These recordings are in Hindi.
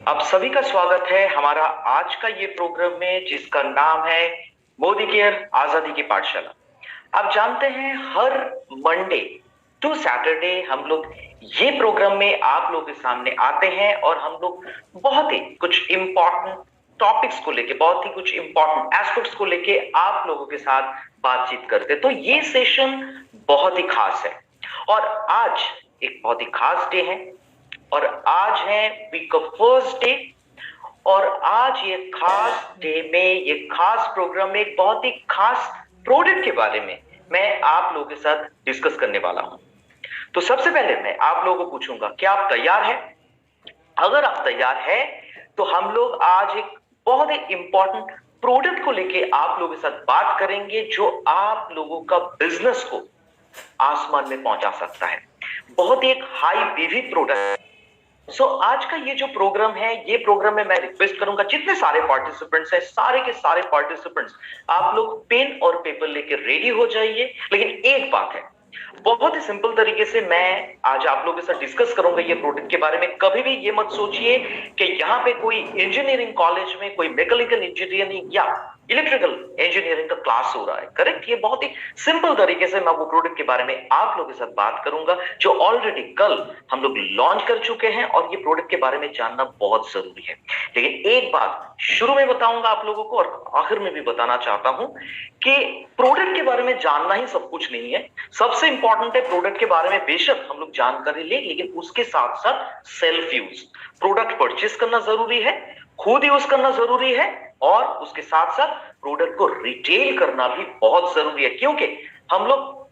आप सभी का स्वागत है हमारा आज का ये प्रोग्राम में जिसका नाम है मोदी केयर आजादी की पाठशाला। आप जानते हैं हर मंडे टू सैटरडे हम लोग ये प्रोग्राम में आप लोगों के सामने आते हैं और हम लोग बहुत ही कुछ इंपॉर्टेंट टॉपिक्स को लेके बहुत ही कुछ इंपॉर्टेंट एस्पेक्ट्स को लेके आप लोगों के साथ बातचीत करते हैं। तो ये सेशन बहुत ही खास है और आज एक बहुत ही खास डे है और आज है वीक का फर्स्ट डे। और आज ये खास डे में ये खास प्रोग्राम में एक बहुत ही खास प्रोडक्ट के बारे में मैं आप लोगों के साथ डिस्कस करने वाला हूं। तो सबसे पहले मैं आप लोगों को पूछूंगा, क्या आप तैयार हैं? अगर आप तैयार हैं तो हम लोग आज एक बहुत ही इंपॉर्टेंट प्रोडक्ट को लेके आप लोगों के साथ बात करेंगे जो आप लोगों का बिजनेस को आसमान में पहुंचा सकता है। बहुत ही एक हाई बीवी प्रोडक्ट। आज का ये जो प्रोग्राम है, ये प्रोग्राम में मैं रिक्वेस्ट करूंगा जितने सारे पार्टिसिपेंट्स हैं, सारे के सारे पार्टिसिपेंट्स आप लोग पेन और पेपर लेके रेडी हो जाइए। लेकिन एक बात है, बहुत ही सिंपल तरीके से मैं आज आप लोगों के साथ डिस्कस करूंगा ये प्रोडक्ट के बारे में। कभी भी ये मत सोचिए कि यहाँ पे कोई इंजीनियरिंग कॉलेज में कोई मैकेनिकल इंजीनियरिंग या इलेक्ट्रिकल इंजीनियरिंग का क्लास हो रहा है। करेक्ट? ये बहुत ही सिंपल तरीके से मैं वो प्रोडक्ट के बारे में आप लोगों के साथ बात करूंगा जो ऑलरेडी कल हम लोग लॉन्च कर चुके हैं और ये प्रोडक्ट के बारे में जानना बहुत जरूरी है। लेकिन एक बात शुरू में बताऊंगा आप लोगों को और आखिर में भी बताना चाहता हूं कि प्रोडक्ट के बारे में जानना ही सब कुछ नहीं है। सबसे इंपॉर्टेंट है प्रोडक्ट के बारे में बेशक हम लोग जानकारी ले, लेकिन उसके साथ साथ सेल्फ यूज प्रोडक्ट परचेस करना जरूरी है, खुद यूज करना जरूरी है और उसके साथ साथ प्रोडक्ट को रिटेल करना भी बहुत जरूरी है। क्योंकि हम लोग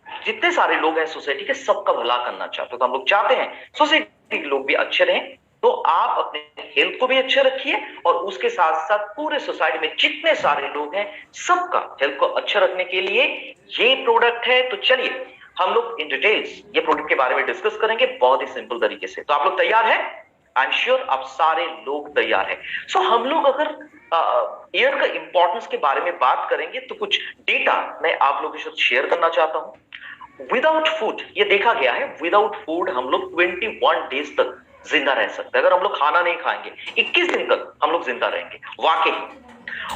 जितने सारे लोग हैं सोसाइटी के, सबका भला करना चाहते हैं। तो हम लोग चाहते हैं सोसाइटी के लोग भी अच्छे रहें। तो आप अपने हेल्थ को भी अच्छे रखिए और उसके साथ साथ पूरे सोसाइटी में जितने सारे लोग हैं सबका हेल्थ को अच्छा रखने के लिए ये प्रोडक्ट है। तो चलिए हम लोग इन डिटेल्स ये प्रोडक्ट के बारे में डिस्कस करेंगे बहुत ही सिंपल तरीके से। तो आप लोग तैयार हैं? आई एम श्योर आप सारे लोग तैयार हैं। हम लोग अगर एयर का इंपॉर्टेंस के बारे में बात करेंगे तो कुछ डेटा मैं आप लोगों के साथ शेयर करना चाहता हूं। विदाउट फूड, ये देखा गया है, विदाउट फूड हम लोग 21 डेज तक जिंदा रह सकते हैं। अगर हम लोग खाना नहीं खाएंगे 21 दिन तक हम लोग जिंदा रहेंगे वाकई।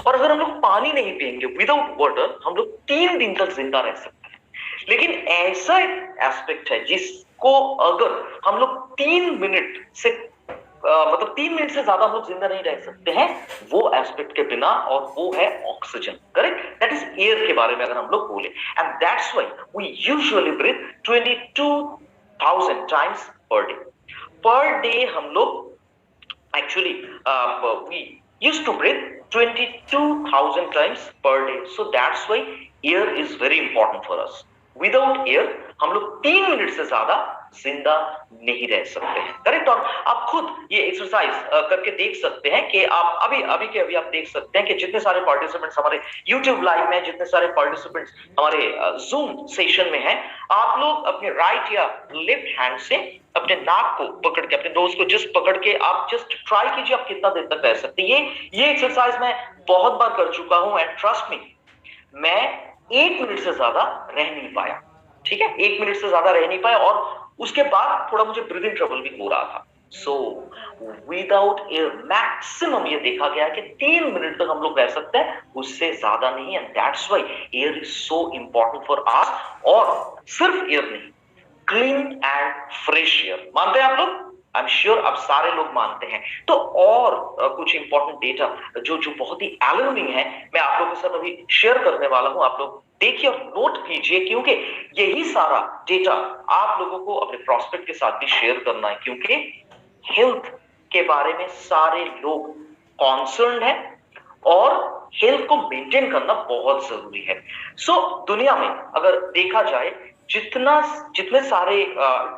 और अगर हम लोग पानी नहीं पिएंगे विदाउट वाटर हम लोग 3 दिन तक जिंदा रह सकते हैं। लेकिन ऐसा एक एस्पेक्ट है जिसको अगर हम लोग 3 मिनट से मतलब 3 मिनट से ज्यादा हम लोग जिंदा नहीं रह सकते हैं वो एस्पेक्ट के बिना, और वो है oxygen. Correct? That is air के बारे में अगर हम लोग बोले, and that's why we usually breathe 22,000 times per day हम लोग actually we used to breathe 22,000 times per day. So that's why air is very important for us. Without air हम लोग 3 मिनट से ज्यादा जिंदा नहीं रह सकते हैं। करेक्ट? और आप खुद ये एक्सरसाइज करके देख सकते हैं कि आप अभी अभी के अभी आप देख सकते हैं कि जितने सारे पार्टिसिपेंट्स हमारे YouTube लाइव में, जितने सारे पार्टिसिपेंट्स हमारे Zoom सेशन में हैं, आप लोग अपने राइट या लेफ्ट हैंड से अपने नाक को पकड़ के, अपने नोज को जस्ट पकड़ के आप जस्ट ट्राई कीजिए आप कितना देर तक रह सकते हैं। ये एक्सरसाइज मैं बहुत बार कर चुका हूं एंड ट्रस्ट मी, मैं 1 मिनट से ज्यादा रह नहीं पाया। ठीक है? 1 मिनट से ज्यादा रह नहीं पाया और उसके बाद थोड़ा मुझे ब्रीदिंग ट्रबल भी हो रहा था। सो विदाउट एयर मैक्सिमम ये देखा गया कि 3 मिनट तक हम लोग रह सकते हैं, उससे ज्यादा नहीं। And that's why air is so important for us. और सिर्फ एयर नहीं, क्लीन एंड फ्रेश एयर। मानते हैं आप लोग? आई एम श्योर आप सारे लोग मानते हैं। तो और कुछ इंपॉर्टेंट डेटा जो जो बहुत ही अलार्मिंग है मैं आप लोगों के साथ अभी शेयर करने वाला हूं। आप लोग देखिए और नोट कीजिए, क्योंकि यही सारा डेटा आप लोगों को अपने प्रॉस्पेक्ट के साथ भी शेयर करना है, क्योंकि हेल्थ के बारे में सारे लोग कॉन्सर्न है और हेल्थ को मेंटेन करना बहुत जरूरी है। दुनिया में अगर देखा जाए जितने सारे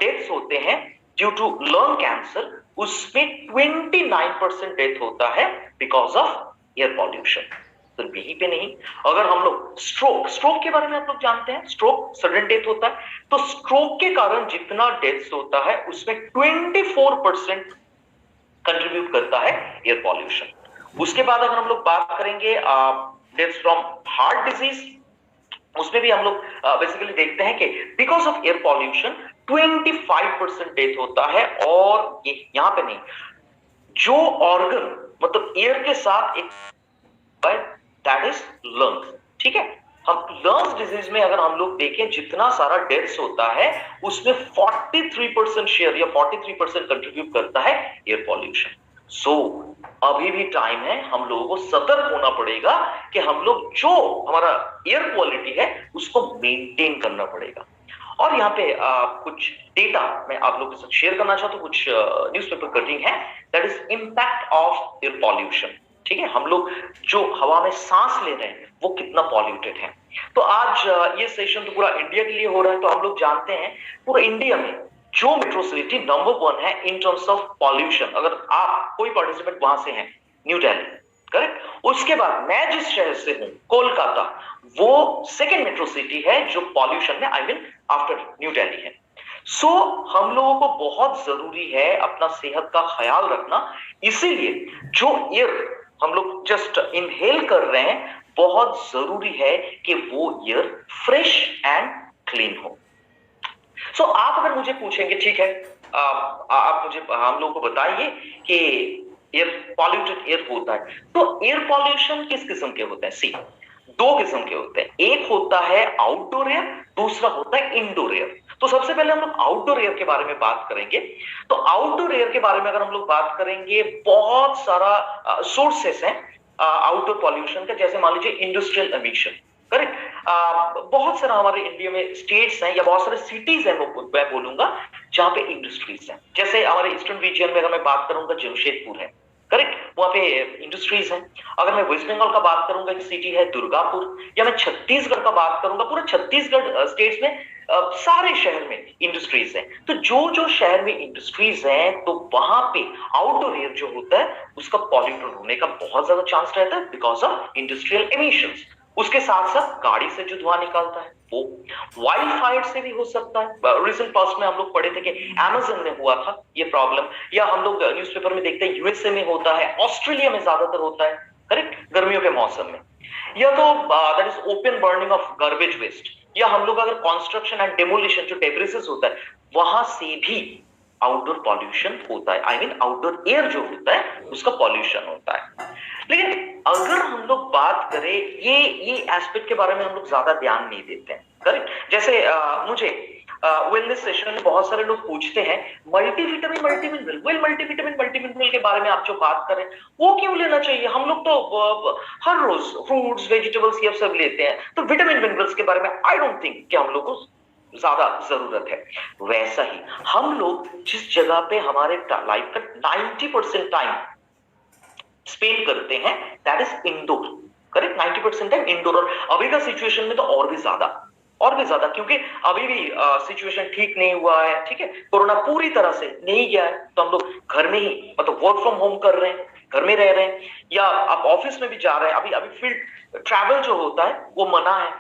डेथ्स होते हैं ड्यू टू लंग कैंसर, उसमें 29% डेथ होता है बिकॉज ऑफ एयर पॉल्यूशन। सिर्फ यहीं पे नहीं, अगर हम लोग स्ट्रोक के बारे में आप लोग जानते हैं, स्ट्रोक सडन डेथ होता है, तो स्ट्रोक के कारण जितना डेथ होता है उसमें 24% कंट्रीब्यूट करता है एयर पॉल्यूशन। उसके बाद अगर हम लोग बात करेंगे डेथ फ्रॉम हार्ट डिजीज, उसमें भी हम लोग बेसिकली देखते हैं कि because of air pollution 25% death होता है। और ये यहां पे नहीं, जो ऑर्गन मतलब एयर के साथ एक दैट इज लंग्स, ठीक है। हम लंग्स डिजीज में अगर हम लोग देखें जितना सारा डेथ्स होता है उसमें 43% शेयर या 43% कंट्रीब्यूट करता है एयर पॉल्यूशन। सो अभी भी टाइम है, हम लोगों को सतर्क होना पड़ेगा कि हम लोग जो हमारा एयर क्वालिटी है उसको मेंटेन करना पड़ेगा। और यहाँ पे कुछ डेटा मैं आप लोगों के साथ शेयर करना चाहता हूँ, कुछ न्यूज़पेपर कटिंग है, that is impact of air pollution. ठीक है, हम लोग जो हवा में सांस ले रहे हैं वो कितना पॉल्यूटेड है। तो आज ये सेशन तो पूरा इंडिया के लिए हो रहा है, तो हम लोग जानते हैं पूरा इंडिया में जो मेट्रो सिटी नंबर 1 है इन टर्म्स ऑफ पॉल्यूशन, अगर आप कोई पार्टिसिपेंट वहां से हैं, न्यू दिल्ली, करेक्ट। उसके बाद मैं जिस शहर से हूं कोलकाता, वो सेकेंड मेट्रो सिटी है जो पॉल्यूशन में I mean after new Delhi है। सो हम लोगों को बहुत जरूरी है अपना सेहत का ख्याल रखना, इसीलिए जो एयर हम लोग जस्ट इनहेल कर रहे हैं बहुत जरूरी है कि वो एयर फ्रेश एंड क्लीन हो। सो आप अगर मुझे पूछेंगे ठीक है, आप मुझे हम लोग को बताइए कि एयर पॉल्यूटेड एयर होता है, तो एयर पॉल्यूशन किस किस्म के होते हैं? सी, दो किस्म के होते हैं, एक होता है आउटडोर एयर, दूसरा होता है इंडोर एयर। तो सबसे पहले हम लोग आउटडोर एयर के बारे में बात करेंगे। तो आउटडोर एयर के बारे में अगर हम लोग बात करेंगे, बहुत सारा सोर्सेस हैं आउटडोर पॉल्यूशन का, जैसे मान लीजिए इंडस्ट्रियल एमिशन, करेक्ट। बहुत सारा हमारे इंडिया में स्टेट्स हैं या बहुत सारे सिटीज हैं, मैं बोलूंगा जहां पे इंडस्ट्रीज हैं। जैसे हमारे ईस्टर्न रीजन में अगर मैं बात करूंगा जमशेदपुर है, करेक्ट, वहां पे इंडस्ट्रीज हैं। अगर मैं वेस्ट बंगाल का बात करूंगा एक सिटी है दुर्गापुर, या मैं छत्तीसगढ़ का बात करूंगा, पूरा छत्तीसगढ़ स्टेट्स में सारे शहर में इंडस्ट्रीज हैं। तो जो जो शहर में इंडस्ट्रीज हैं तो वहां पे आउटडोर एयर जो होता है उसका पॉल्यूटेड होने का बहुत ज्यादा चांस रहता है बिकॉज ऑफ इंडस्ट्रियल एमिशंस। उसके साथ साथ गाड़ी से जो धुआं निकलता है वो वाइल्ड फायर से भी हो सकता है। रिसेंट पास्ट में हम लोग पढ़े थे कि अमेज़न में हुआ था ये प्रॉब्लम, या हम लोग न्यूज़पेपर में देखते हैं यूएसए में होता है, ऑस्ट्रेलिया में ज्यादातर होता है, करेक्ट, गर्मियों के मौसम में। या तो that is open burning of garbage waste, या हम लोग अगर कंस्ट्रक्शन एंड डेमोलिशन जो डेब्रिसेस होता है वहां से भी आउटडोर पॉल्यूशन होता है, आई मीन आउटडोर एयर जो होता है उसका पॉल्यूशन होता है। लेकिन अगर हम लोग बात करें ये एस्पेक्ट के बारे में हम लोग ज्यादा ध्यान नहीं देते हैं, करेक्ट। जैसे मुझे वेलनेस सेशन में बहुत सारे लोग पूछते हैं मल्टीविटामिन मल्टीविटामिन के बारे में आप जो बात करें वो क्यों लेना चाहिए, हम लोग तो हर रोज फ्रूट्स वेजिटेबल्स ये सब लेते हैं, तो विटामिन मिनरल्स के बारे में आई डोंट थिंक कि हम लोग को ज्यादा जरूरत है। वैसा ही हम लोग जिस जगह पे हमारे लाइफ का 90% टाइम स्पेंड करते हैं that is indoor, correct, 90% time indoor. और अभी का सिचुएशन में तो और भी ज्यादा क्योंकि अभी भी सिचुएशन ठीक नहीं हुआ है, ठीक है, कोरोना पूरी तरह से नहीं गया है, तो हम लोग घर में ही मतलब वर्क फ्रॉम होम कर रहे हैं, घर में रह रहे हैं, या आप ऑफिस में भी जा रहे हैं। अभी फील्ड ट्रैवल जो होता है वो मना है,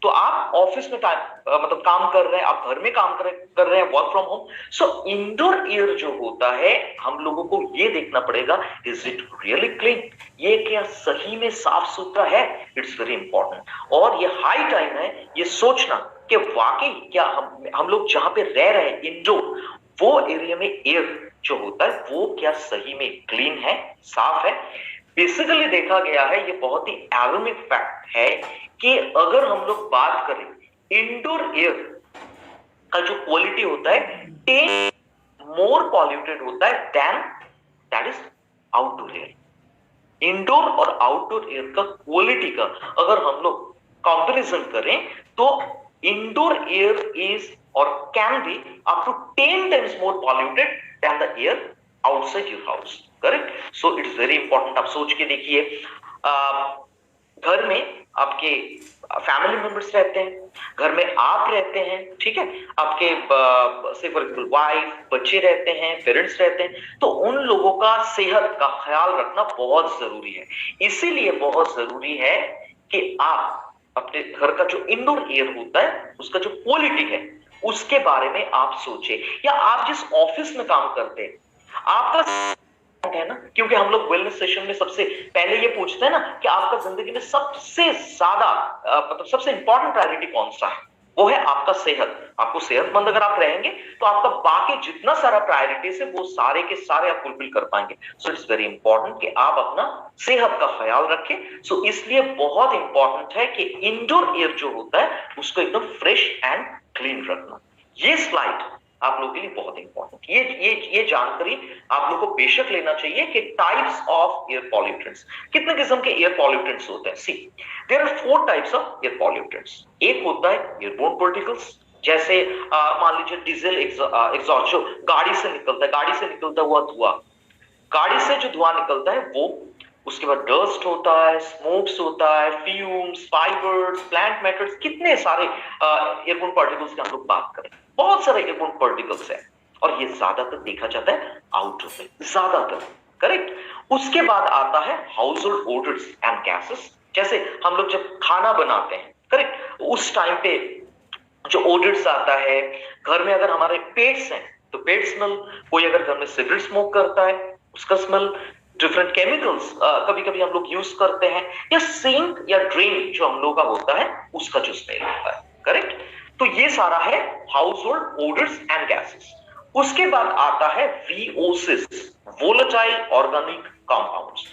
तो आप ऑफिस में मतलब काम कर रहे हैं, आप घर में काम कर रहे हैं, work from home. So indoor air जो होता है हम लोगों को ये देखना पड़ेगा, इज इट रियली क्लीन, ये क्या सही में साफ सुथरा है, इट्स वेरी इंपॉर्टेंट। और ये हाई टाइम है ये सोचना कि वाकई क्या हम लोग जहां पे रह रहे हैं इंडोर, वो एरिया में एयर जो होता है वो क्या सही में क्लीन है, साफ है। बेसिकली देखा गया है, ये बहुत ही एलार्मिंग फैक्ट है कि अगर हम लोग बात करें इंडोर एयर का जो क्वालिटी होता है 10 मोर पॉल्यूटेड होता है then that is outdoor air. Indoor और आउटडोर एयर का क्वालिटी का अगर हम लोग कंपैरिजन करें तो इंडोर एयर इज और can be up to 10 times more polluted than the air outside your house, correct. So it's very important. आप सोच के देखिए, घर में आपके फैमिली मेंबर्स रहते हैं, घर में आप रहते हैं, ठीक है, आपके से फॉर एग्जांपल वाइफ, बच्चे रहते हैं, पेरेंट्स रहते हैं, तो उन लोगों का सेहत का ख्याल रखना बहुत जरूरी है। इसीलिए बहुत जरूरी है कि आप अपने घर का जो इंडोर एयर होता है उसका जो क्वालिटी है उसके बारे में आप सोचें, या आप जिस ऑफिस में काम करते हैं आपका है ना, क्योंकि हम लोग वेलनेस सेशन में सबसे पहले ये पूछते हैं ना कि आपका जिंदगी में सबसे ज्यादा मतलब सबसे इंपॉर्टेंट प्रायोरिटी कौन सा है, वो है आपका सेहत। आपको सेहतमंद अगर आप रहेंगे तो आपका बाकी जितना सारा प्रायोरिटीज है वो सारे के सारे आप फुलफिल कर पाएंगे। सो इट्स वेरी इंपॉर्टेंट कि आप अपना सेहत का ख्याल रखें। सो इसलिए बहुत इंपॉर्टेंट है कि इंडोर एयर जो होता है उसको एकदम फ्रेश एंड क्लीन रखना। ये स्लाइड आप लोगों के लिए बहुत इंपॉर्टेंट, ये जानकारी आप लोगों को बेशक लेना चाहिए कि टाइप्स ऑफ एयर पॉल्यूटेंट्स, कितने किस्म के एयर पॉल्यूटेंट्स होते हैं। See there are 4 types of air pollutants. एक होता है एयरबोर्न पार्टिकल्स, जैसे मान लीजिए डीजल एग्जॉस्ट जो गाड़ी से निकलता हुआ धुआं, गाड़ी से जो धुआं निकलता है वो, उसके बाद डस्ट होता है, स्मोक्स होता है, फ्यूम्स, फाइबर्स, प्लांट मैटर्स, कितने सारे एयरबोर्न पार्टिकल्स की हम लोग बात करें, बहुत सारे एयरबोर्न पार्टिकल्स है और ये ज्यादातर देखा जाता है आउटडोर में, ज्यादातर, करेक्ट। उसके बाद आता है house hold odours and gases, जैसे हम लोग जब खाना बनाते हैं, करेक्ट, उस टाइम पे जो ओडर्स आता है, घर में अगर हमारे पेट्स हैं तो पेट स्मेल, कोई अगर घर में सिगरेट स्मोक करता है उसका स्मेल, डिफरेंट केमिकल्स कभी कभी हम लोग यूज करते हैं, या सिंक या ड्रेन जो हम लोग का होता है उसका जो स्मेल होता है, करेक्ट। तो ये सारा है house hold odours and gases. उसके बाद आता है VOCs, volatile organic compounds.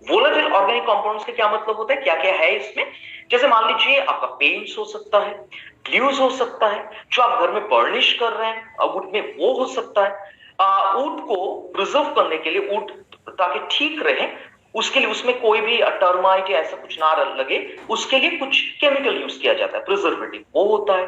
Volatile organic compounds का क्या मतलब होता है, क्या क्या है इसमें, जैसे मान लीजिए आपका पेंट्स हो सकता है, ग्लूज हो सकता है, जो आप घर में बर्निश कर रहे हैं वुड में वो हो सकता है, वुड को प्रिजर्व करने के लिए, वुड ताकि ठीक रहे उसके लिए उसमें कोई भी टर्माइट या ऐसा कुछ ना लगे उसके लिए कुछ केमिकल यूज किया जाता है, प्रिजर्वेटिव वो होता है।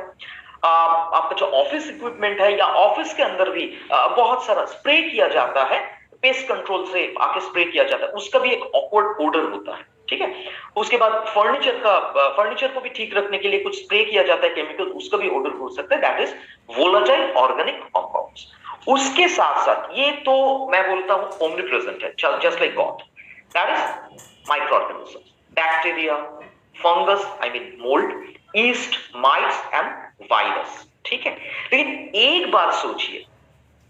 आपका जो ऑफिस इक्विपमेंट है या ऑफिस के अंदर भी बहुत सारा स्प्रे किया जाता है, पेस्ट कंट्रोल से आके स्प्रे किया जाता है, उसका भी एक ऑकवर्ड ओडर होता है, ठीक है। उसके बाद फर्नीचर को भी ठीक रखने के लिए कुछ स्प्रे किया जाता है केमिकल, उसका भी ओडर हो सकता है, that is volatile organic compounds. उसके साथ साथ ये तो मैं बोलता हूं ओमनीप्रेजेंट है, just like God, that is micro organisms, bacteria, fungus I mean mould, east, mites and virus, ठीक है। लेकिन एक बात सोचिए,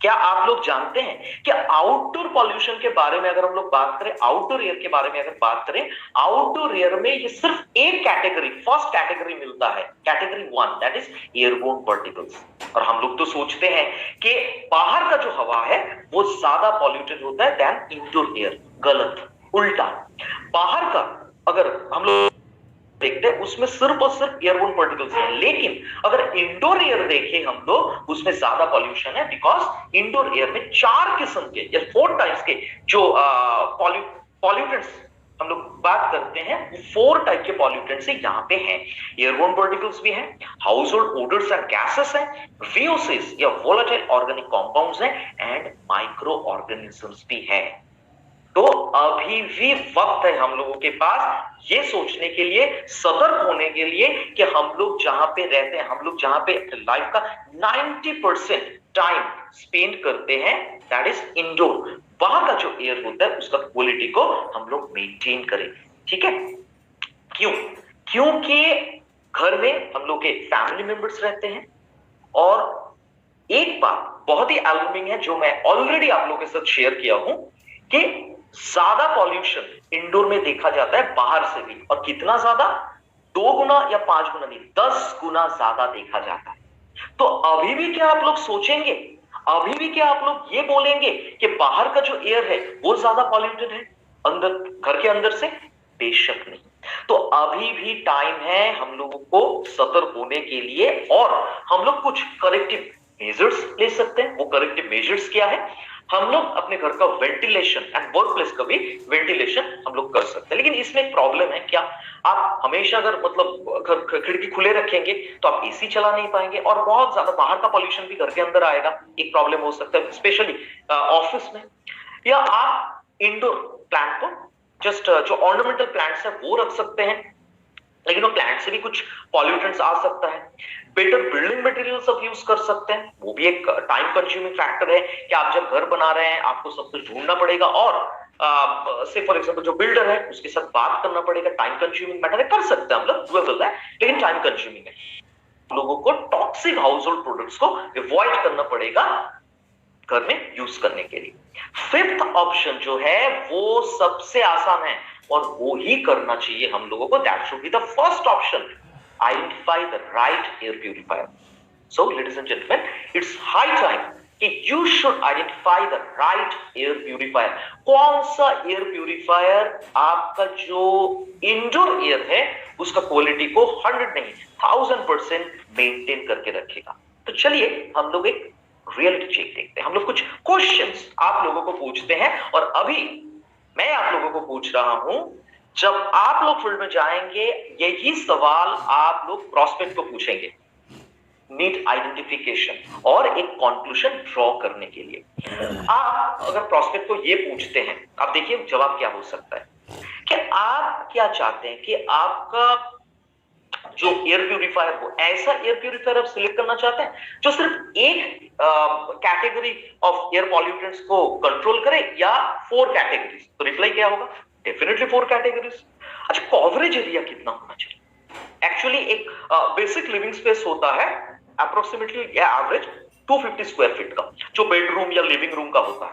क्या आप लोग जानते हैं कि आउटडोर पॉल्यूशन के बारे में अगर हम लोग बात करें, आउटडोर एयर के बारे में अगर बात करें, आउटडोर एयर में ये सिर्फ एक कैटेगरी, फर्स्ट कैटेगरी मिलता है, category 1, that is airborne particles. और हम लोग तो सोचते हैं कि बाहर का जो हवा है वो ज्यादा पॉल्यूटेड होता है देन इंडोर एयर, गलत, उल्टा। बाहर का अगर हम लोग देखते हैं उसमें सिर्फ और सिर्फ एयरबोर्न पार्टिकल्स है, लेकिन अगर इंडोर एयर देखें हम लोग उसमें ज्यादा पॉल्यूशन है, बिकॉज इंडोर एयर में 4 किस्म के या 4 टाइप्स के जो पॉल्यूटेंट्स हम लोग बात करते हैं, 4 टाइप के पॉल्यूटेंट्स यहाँ पे हैं। एयरबोर्न पार्टिकल्स भी हैं, house hold odours and gases हैं, वीओसीज या वोलेटाइल ऑर्गेनिक कंपाउंड्स हैं, एंड माइक्रो ऑर्गेनिजम्स भी हैं। तो अभी भी वक्त है हम लोगों के पास ये सोचने के लिए, सतर्क होने के लिए कि हम लोग जहां पे रहते हैं, हम लोग जहां पे लाइफ का 90% टाइम स्पेंड करते हैं, दैट इज इंडोर, वहां का जो एयर होता है उसका क्वालिटी को हम लोग मेंटेन करें, ठीक है। क्यों? क्योंकि घर में हम लोग के फैमिली मेंबर्स रहते हैं, और एक बात बहुत ही अलार्मिंग है जो मैं ऑलरेडी आप लोगों के साथ शेयर किया हूं कि ज्यादा पॉल्यूशन इंडोर में देखा जाता है बाहर से भी, और कितना ज्यादा, 2 गुना या 5 गुना नहीं, 10 गुना ज्यादा देखा जाता है। तो अभी भी क्या आप लोग सोचेंगे, अभी भी क्या आप लोग ये बोलेंगे कि बाहर का जो एयर है वो ज्यादा पॉल्यूटेड है अंदर, घर के अंदर से? बेशक नहीं। तो अभी भी टाइम है हम लोगों को सतर्क होने के लिए, और हम लोग कुछ करेक्टिव मेजर्स ले सकते हैं। वो करेक्टिव मेजर्स क्या है? हम लोग अपने घर का वेंटिलेशन एंड वर्क प्लेस का भी वेंटिलेशन हम लोग कर सकते हैं, लेकिन इसमें एक प्रॉब्लम है। क्या आप हमेशा अगर मतलब घर खिड़की खुले रखेंगे तो आप एसी चला नहीं पाएंगे, और बहुत ज्यादा बाहर का पॉल्यूशन भी घर के अंदर आएगा, एक प्रॉब्लम हो सकता है स्पेशली ऑफिस में। या आप इंडोर प्लांट को, जस्ट जो ऑर्नामेंटल प्लांट्स है वो रख सकते हैं, लेकिन वो प्लांट से भी कुछ पॉल्यूटेंट्स आ सकता है। बेटर बिल्डिंग मटेरियल्स आप यूज कर सकते हैं, वो भी एक टाइम कंज्यूमिंग फैक्टर है कि आप जब घर बना रहे हैं आपको सब कुछ ढूंढना पड़ेगा, और से फॉर एग्जांपल जो बिल्डर है उसके साथ बात करना पड़ेगा, टाइम कंज्यूमिंग मैटर है, कर सकते हैं हम लोग, डुएबल है, लेकिन टाइम कंज्यूमिंग है। लोगों को टॉक्सिक हाउस होल्ड प्रोडक्ट्स को अवॉइड करना पड़ेगा घर में यूज करने के लिए। 5th ऑप्शन जो है वो सबसे आसान है और वो ही करना चाहिए हम लोगों को, that should be the first option, identify the right air purifier. So, ladies and gentlemen, it's high time कि you should identify the right air purifier. कौन सा एयर प्यूरिफायर आपका जो इंडोर एयर है उसका क्वालिटी को 100 नहीं 1000% मेंटेन करके रखेगा। तो चलिए हम लोग एक रियलिटी चेक देखते हैं। हम लोग कुछ क्वेश्चंस आप लोगों को पूछते हैं और अभी मैं आप लोगों को पूछ रहा हूं, जब आप लोग फील्ड में जाएंगे यही सवाल आप लोग प्रॉस्पेक्ट को पूछेंगे नीड आइडेंटिफिकेशन और एक कंक्लूजन ड्रॉ करने के लिए। आप अगर प्रॉस्पेक्ट को ये पूछते हैं, आप देखिए जवाब क्या हो सकता है कि आप क्या चाहते हैं कि आपका जो एयर प्यूरिफायर हो, ऐसा एयर प्यूरिफायर आप सिलेक्ट करना चाहते हैं जो सिर्फ एक कैटेगरी ऑफ एयर पॉल्यूटेंट्स को कंट्रोल करे या 4 कैटेगरीज। तो रिप्लाई क्या होगा? Definitely 4 categories. अच्छा, कवरेज एरिया कितना होना चाहिए? एक्चुअली एक बेसिक लिविंग स्पेस होता है अप्रोक्सीमेटली एवरेज 250 स्क्वायर फीट का, जो बेडरूम या लिविंग रूम का होता है।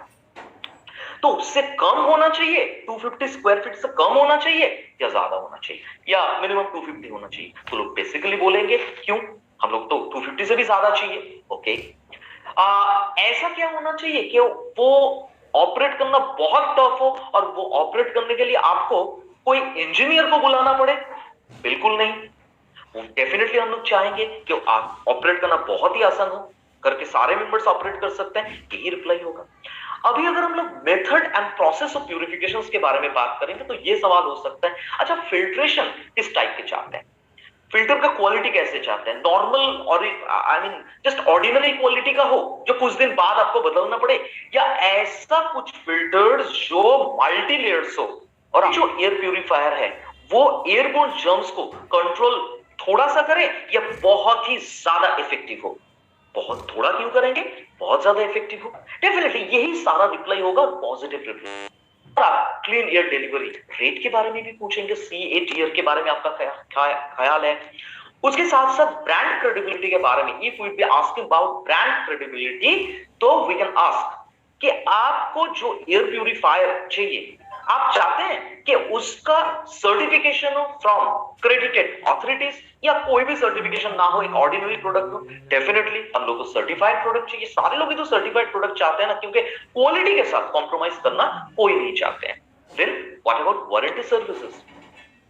तो उससे कम होना चाहिए, 250 स्क्वायर फीट से कम होना चाहिए या ज्यादा होना चाहिए, या मिनिमम 250 होना चाहिए? तो लोग बेसिकली बोलेंगे क्यों, हम लोग तो 250 से भी ज्यादा चाहिए। ओके, ऐसा क्या होना चाहिए कि वो ऑपरेट करना बहुत टफ हो और वो ऑपरेट करने के लिए आपको कोई इंजीनियर को बुलाना पड़े? बिल्कुल नहीं। डेफिनेटली हम लोग चाहेंगे कि आप ऑपरेट करना बहुत ही आसान हो, करके सारे मेंबर्स ऑपरेट कर सकते हैं, यही रिप्लाई होगा। अभी अगर हम लोग method and process of purification के बारे में बात करेंगे तो ये सवाल हो सकता है, अच्छा फिल्ट्रेशन किस टाइप के चाहते हैं, फिल्टर का क्वालिटी कैसे चाहते हैं? नॉर्मल और I mean just ordinary quality का हो जो कुछ दिन बाद आपको बदलना पड़े, या ऐसा कुछ फिल्टर्स जो मल्टी लेयर्स हो और जो एयर प्यूरिफायर है वो एयरबोर्न जर्म्स को कंट्रोल थोड़ा सा करे या बहुत ही ज्यादा इफेक्टिव हो? बहुत थोड़ा क्यों करेंगे, बहुत ज्यादा इफेक्टिव हो? डेफिनेटली यही सारा रिप्लाई होगा, पॉजिटिव रिप्लाई। आप क्लीन एयर डिलीवरी रेट के बारे में भी पूछेंगे, C8 ईयर के बारे में आपका ख्याल है? उसके साथ साथ ब्रांड क्रेडिबिलिटी के बारे में, if we be asking about brand credibility, तो वी कैन आस्क कि आपको जो एयर प्यूरिफायर चाहिए, आप चाहते हैं कि उसका सर्टिफिकेशन हो फ्रॉम क्रेडिटेड ऑथोरिटीज या कोई भी सर्टिफिकेशन ना हो, एक ऑर्डिनरी प्रोडक्ट हो? डेफिनेटली हम लोग को सर्टिफाइड प्रोडक्ट चाहिए। सारे लोग ही तो सर्टिफाइड प्रोडक्ट चाहते हैं ना, क्योंकि क्वालिटी के साथ कॉम्प्रोमाइज करना कोई नहीं चाहते हैं। Then what about warranty services?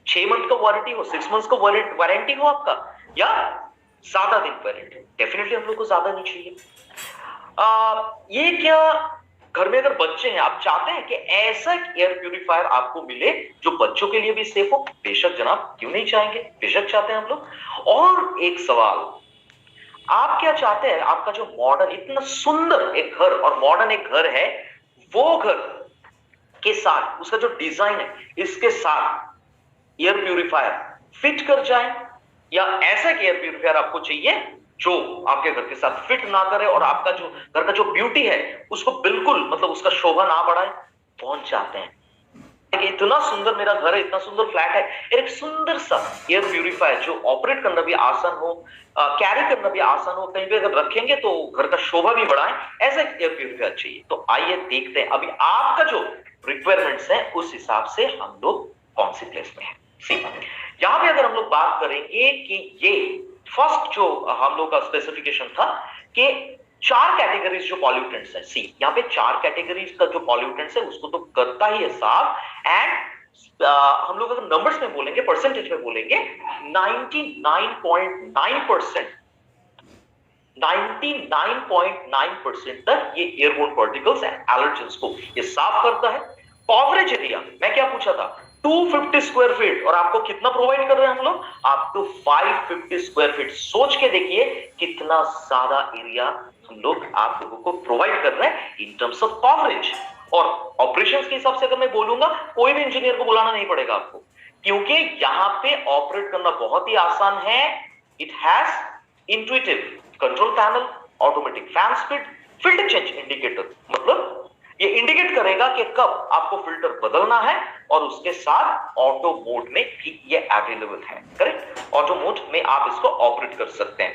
6 month का वारंटी हो, 6 मंथ्स का वारंटी हो आपका, या ज्यादा दिन वारंटी? डेफिनेटली हम लोग को ज्यादा नहीं चाहिए। ये क्या घर में अगर बच्चे हैं, आप चाहते हैं कि ऐसा एयर प्यूरिफायर आपको मिले जो बच्चों के लिए भी सेफ हो? बेशक जनाब, क्यों नहीं चाहेंगे, बेशक चाहते हैं हम लोग। और एक सवाल, आप क्या चाहते हैं आपका जो मॉडर्न इतना सुंदर एक घर और मॉडर्न एक घर है, वो घर के साथ उसका जो डिजाइन है इसके साथ एयर प्यूरिफायर फिट कर जाए, या ऐसा एयर प्यूरिफायर आपको चाहिए जो आपके घर के साथ फिट ना करे और आपका जो घर का जो ब्यूटी है उसको बिल्कुल मतलब उसका शोभा ना बढ़ाए? कौन चाहते हैं कि इतना सुंदर मेरा घर है, इतना सुंदर फ्लैट है, एक सुंदर सा एयर प्यूरिफायर जो ऑपरेट करना भी आसान हो, कैरी करना भी आसान हो, कहीं पे अगर रखेंगे तो घर का शोभा भी बढ़ाए, ऐसा एयर प्यूरिफायर चाहिए? तो आइए देखते हैं अभी आपका जो रिक्वायरमेंट्स है उस हिसाब से हम लोग कौन सी प्लेस में है। यहां पे अगर हम लोग बात करेंगे कि ये फर्स्ट जो हम लोग का स्पेसिफिकेशन था कि 4 कैटेगरीज जो पॉल्यूटेंट्स है, सी यहाँ पे 4 कैटेगरीज का जो पॉल्यूटेंट्स है उसको तो करता ही है साफ, एंड हम लोग अगर नंबर्स में बोलेंगे, परसेंटेज में बोलेंगे, 99.9% 99.9% तक ये एयरबोर्न पार्टिकल्स एंड एलर्जेंस को ये साफ करता है। कवरेज एरिया मैं क्या पूछा था, 250 स्क्वायर फीट, और आपको कितना प्रोवाइड कर रहे हैं हम लोग? आप तो 550 स्क्वायर फीट। सोच के देखिए कितना ज्यादा एरिया हम लोग आप लोगों को प्रोवाइड कर रहे हैं इन टर्म्स ऑफ कवरेज। और ऑपरेशंस के हिसाब से अगर मैं बोलूंगा, कोई भी इंजीनियर को बुलाना नहीं पड़ेगा आपको, क्योंकि यहां पे ऑपरेट करना बहुत ही आसान है। It has intuitive control panel, automatic fan speed, filter change indicator, मतलब ये इंडिकेट करेगा कि कब आपको फिल्टर बदलना है, और उसके साथ ऑटो मोड में भी ये अवेलेबल है। करेक्ट, ऑटो मोड में आप इसको ऑपरेट कर सकते हैं।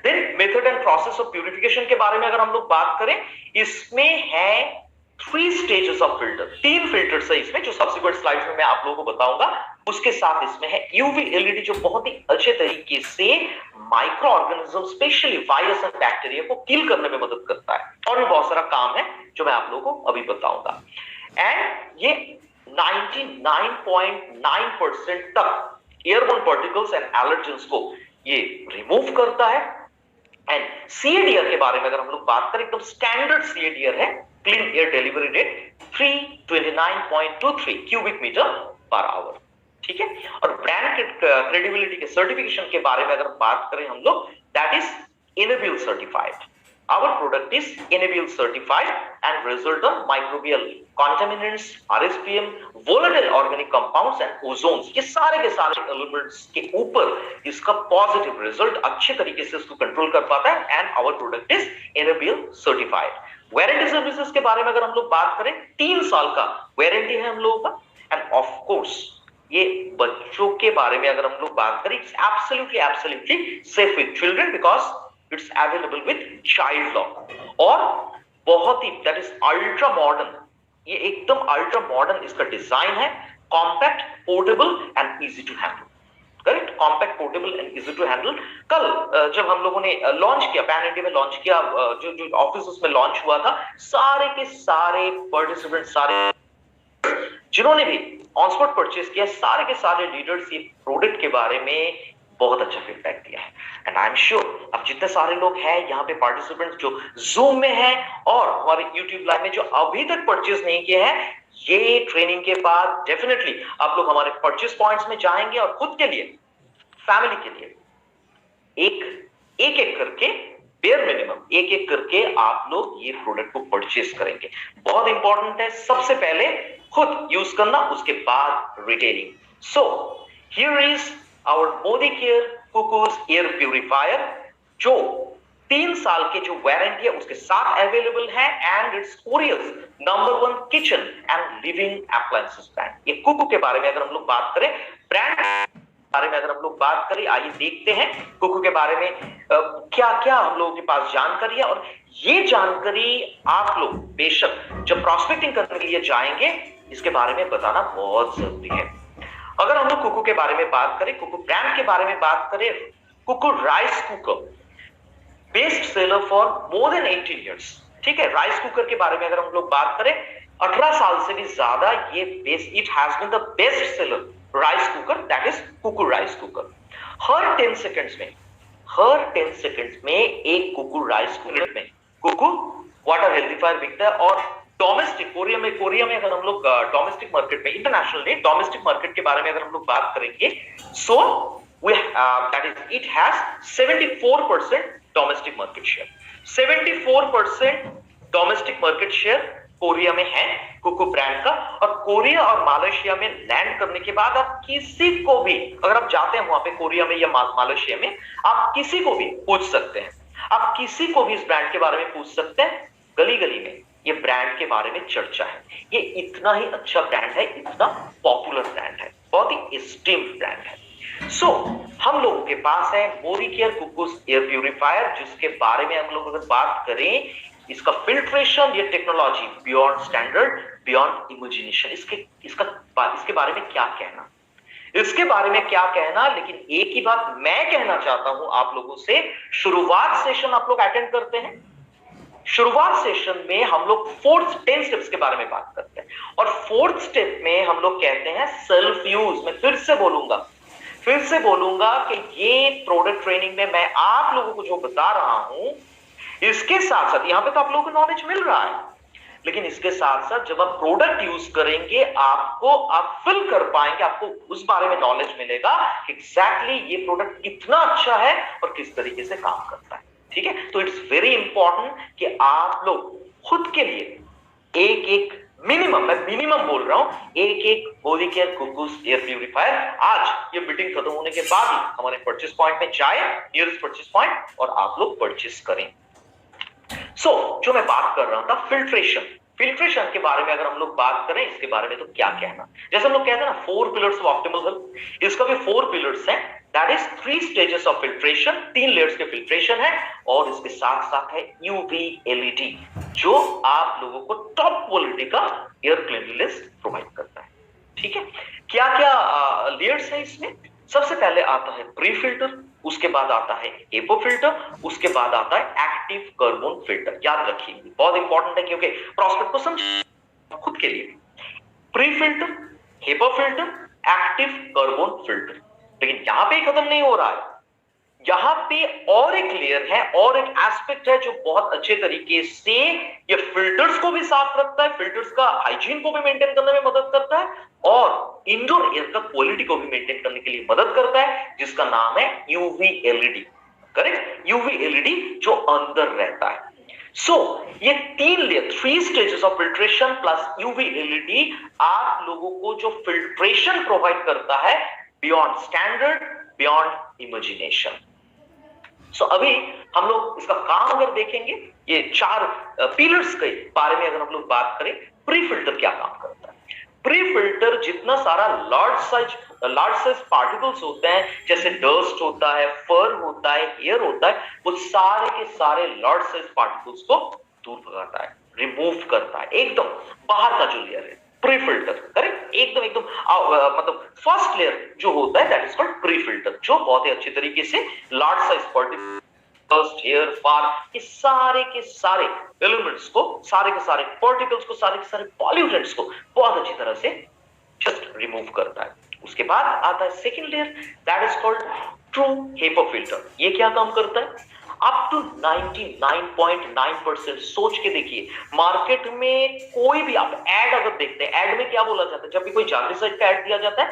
Then method and process of purification के बारे में अगर हम लोग बात करें, इसमें है 3 स्टेजेस ऑफ फिल्टर, 3 फिल्टर्स है इसमें, जो सब्सिक्वेंट स्लाइड्स में मैं आप लोगों को बताऊंगा। उसके साथ इसमें है यूवी एलईडी, जो बहुत ही अच्छे तरीके से micro organism specially virus and bacteria को किल करने में मदद करता है। और भी बहुत सारा काम है जो मैं आप लोगों को अभी बताऊंगा। एंड ये 99.9% तक एयरबोर्न पार्टिकल्स एंड एलर्जेंस को ये रिमूव करता है। एंड CADR के बारे में अगर हम लोग बात करें, एकदम स्टैंडर्ड CADR है, clean air delivery rate 329.23 cubic metre per hour. ठीक है। और ब्रांड क्रेडिबिलिटी के सर्टिफिकेशन के बारे में अगर बात करें हम लोग, that is Enable certified. Our product is Enable certified and result of microbial contaminants, RSPM, volatile organic compounds and ozones, ये सारे के सारे एलिमेंट्स के ऊपर इसका पॉजिटिव रिजल्ट अच्छे तरीके से इसको कंट्रोल कर पाता है। And our product is Enable certified. Warranty services के बारे में अगर हम लोग बात करें, 3 साल का वारंटी है हम लोगों का। एंड ऑफ कोर्स ये बच्चों के बारे में अगर हम लोग बात करें, it's absolutely safe with children because it's available with child lock. और बहुत ही दैट इज अल्ट्रा मॉडर्न, ये एकदम अल्ट्रा मॉडर्न इसका डिजाइन है, compact, portable and easy to handle. Correct, compact, portable and easy to handle. कल जब हम लोगों ने लॉन्च किया, पैन इंडिया में लॉन्च किया, जो ऑफिस में लॉन्च हुआ था, सारे के सारे पार्टिसिपेंट, सारे जिन्होंने भी ऑन स्पॉट परचेज किया, सारे के सारे लीडर्स ये प्रोडक्ट के बारे में बहुत अच्छा फीडबैक दिया है। एंड आई एम श्योर अब जितने सारे लोग हैं यहाँ पे पार्टिसिपेंट्स जो जूम में हैं और हमारे यूट्यूब लाइव में जो अभी तक परचेज नहीं किए हैं, ये ट्रेनिंग के बाद डेफिनेटली आप लोग हमारे परचेज पॉइंट्स में जाएंगे और खुद के लिए, फैमिली के लिए एक करके, बेयर मिनिमम एक करके आप लोग ये प्रोडक्ट को परचेज करेंगे। बहुत इंपॉर्टेंट है, सबसे पहले खुद यूज करना, उसके बाद retailing. So here is our Modicare Cuckoo's air purifier, जो 3 साल के जो वारंटी है उसके साथ अवेलेबल है। And it's Korea's number 1 kitchen and living appliances brand. ये कुकू के बारे में अगर हम लोग बात करें, ब्रांड बारे में अगर हम लोग बात करें, आइए देखते हैं कुकू के बारे में क्या क्या हम लोगों के पास जानकारी है। और ये जानकारी आप लोग बेशक जब प्रॉस्पेक्टिंग करने के लिए जाएंगे, इसके बारे में बताना बहुत जरूरी है। अगर हम लोग कुकू के बारे में बात करें, कुकू ब्रांड के बारे में बात करें, Cuckoo rice cooker best seller for more than 18 years. ठीक है, राइस कुकर के बारे में अगर हम लोग बात करें, 18 साल से भी ज्यादा ये it has been the best seller rice cooker, that is Cuckoo rice cooker. हर 10 सेकंड्स में एक कुकू राइस कुकर में कुकू वाटर हेल्थीफायर बिकता है। और डोमेस्टिक कोरिया में अगर हम लोग डोमेस्टिक मार्केट में, इंटरनेशनल नहीं, डोमेस्टिक मार्केट के बारे में अगर हम लोग बात करेंगे, so that is it has 74% domestic market share. 74% domestic market share Korea में है कुकू ब्रांड का। और कोरिया और मालयशिया में लैंड करने के बाद आप किसी को भी, अगर आप जाते हैं वहां पे कोरिया में या मालयशिया में, आप किसी को भी पूछ सकते हैं, आप किसी को भी इस ब्रांड के बारे में पूछ सकते हैं। गली गली में ये ब्रांड के बारे में चर्चा है। ये इतना ही अच्छा ब्रांड है, इतना पॉपुलर ब्रांड है, बहुत ही एस्टीम्ड ब्रांड है। सो हम लोगों के पास है मोदीकेयर कुकूज एयर प्यूरिफायर, जिसके बारे में हम लोग अगर बात करें, इसका फिल्ट्रेशन, ये technology beyond standard, beyond imagination. इसके बारे में क्या कहना, इसके बारे में क्या कहना। लेकिन एक ही बात मैं कहना चाहता हूं आप लोगों से, शुरुआत सेशन आप लोग अटेंड करते हैं, शुरुआत सेशन में हम लोग 10 स्टेप्स के बारे में बात करते हैं। और 4th स्टेप में हम लोग कहते हैं सेल्फ यूज। मैं फिर से बोलूंगा कि ये प्रोडक्ट ट्रेनिंग में मैं आप लोगों को जो बता रहा हूं, इसके साथ साथ यहां पे तो आप लोगों को नॉलेज मिल रहा है, लेकिन इसके साथ साथ जब आप प्रोडक्ट यूज करेंगे, आप फील कर पाएंगे, आपको उस बारे में नॉलेज मिलेगा कि एग्जैक्टली ये प्रोडक्ट कितना अच्छा है और किस तरीके से काम करता है। ठीक है, तो इट्स वेरी इंपॉर्टेंट कि आप लोग खुद के लिए एक मिनिमम बोल रहा हूं, एक मोदीकेयर कुकूज एयर प्यूरिफायर आज ये मीटिंग खत्म होने के बाद ही हमारे परचेस पॉइंट में जाए, नियरेस्ट परचेस पॉइंट, और आप लोग परचेस करें। जो मैं बात कर रहा था, फिल्ट्रेशन के बारे में अगर हम लोग बात करें, इसके बारे में तो क्या कहना। जैसे हम लोग कहते हैं ना 4 पिलर्स ऑफ ऑप्टिमल हेल्थ, इसका भी 4 पिलर्स हैं, that is 3 stages of filtration, 3 layers के फिल्ट्रेशन है। और इसके साथ साथ है यूवी एलईडी, जो आप लोगों को टॉप क्वालिटी का एयर क्लीनलीनेस प्रोवाइड करता है। ठीक है, क्या क्या लेयर्स है इसमें। सबसे पहले आता है प्री फिल्टर, उसके बाद आता है HEPA फिल्टर, उसके बाद आता है एक्टिव कार्बन फिल्टर। याद रखिए बहुत इंपॉर्टेंट है, क्योंकि प्रोस्पेक्ट को समझ खुद के लिए। Pre filter, HEPA filter, active carbon filter. लेकिन यहां पे खत्म नहीं हो रहा है, यहां पे और एक लेयर है और एक एस्पेक्ट है जो बहुत अच्छे तरीके से ये फिल्टर्स को भी साफ रखता है, फिल्टर्स का हाइजीन को भी मेंटेन करने में मदद करता है और इंडोर एयर का क्वालिटी को भी मेंटेन करने के लिए मदद करता है, जिसका नाम है UV LED. Correct, UV LED जो अंदर रहता है। ये 3 layer, 3 stages of filtration plus UV LED आप लोगों को जो फिल्ट्रेशन प्रोवाइड करता है बियॉन्ड स्टैंडर्ड, बियॉन्ड इमेजिनेशन। अभी हम लोग इसका काम अगर देखेंगे, ये 4 पिलर्स के बारे में अगर हम लोग बात करें, प्री फिल्टर क्या काम करता है। प्री फिल्टर जितना सारा लार्ज साइज पार्टिकल्स होते हैं, जैसे डस्ट होता है, फर होता है, एयर होता है, वो सारे के सारे लार्ज साइज पार्टिकल्स को दूर भगाता है, रिमूव करता है, एकदम बाहर का जो लेयर है प्री फिल्टर। करेक्ट, एकदम मतलब फर्स्ट लेयर जो होता है that is called pre filter, जो बहुत ही अच्छे तरीके से large size particle, dust, air, fur, ये सारे के सारे एलिमेंट्स को, सारे के सारे पार्टिकल्स को, सारे के सारे पॉल्यूटेंट्स को बहुत अच्छी तरह से जस्ट रिमूव करता है। उसके बाद आता है second layer that is called true HEPA filter. ये क्या काम करता है? अप टू 99.9% सोच के देखिए, मार्केट में कोई भी आप एड अगर देखते हैं, एड में क्या बोला जाता है, जब भी कोई जागरूकता का एड दिया जाता है